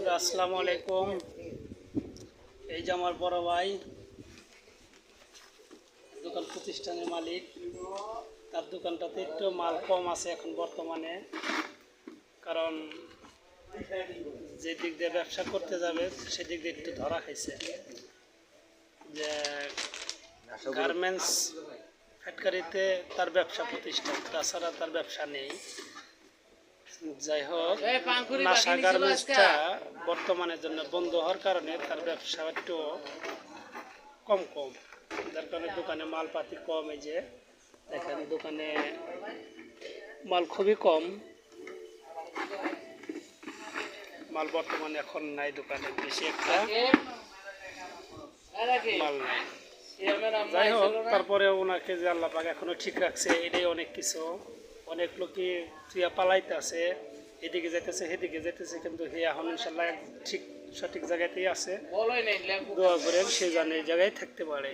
আসসালামু আলাইকুম। এই যে আমার বড় ভাই, দোকান প্রতিষ্ঠানের মালিক। তার দোকানটাতে একটু মাল কম আছে এখন বর্তমানে, কারণ যে দিক দিয়ে ব্যবসা করতে যাবে সেদিক দিয়ে একটু ধরা খাইছে যে গার্মেন্টস ফ্যাক্টরিতে তার ব্যবসা প্রতিষ্ঠান, তাছাড়া তার ব্যবসা নেই। যাই হোক, নাসা গার্মেন্টসটা বর্তমানের জন্য বন্ধ হওয়ার কারণে তার ব্যবসা একটু কম, যার কারণে দোকানে মালপাতি কম। এই যে দেখেন, দোকানে মাল খুবই কম, মাল বর্তমানে এখন নাই দোকানে, বেশি একটা মাল নাই। যাই হোক, তারপরে ওনাকে যে আল্লাহ পাক এখনো ঠিক রাখছে, এটাই অনেক কিছু। অনেক লোকই তুইয়া পালাইতে আছে, এদিকে যাইতেছে সেদিকে যাইতেছে, কিন্তু হে এখন ইনশাল্লাহ ঠিক সঠিক জায়গাতেই আছে। দোয়া করেন সে জানে এই জায়গায় থাকতে পারে।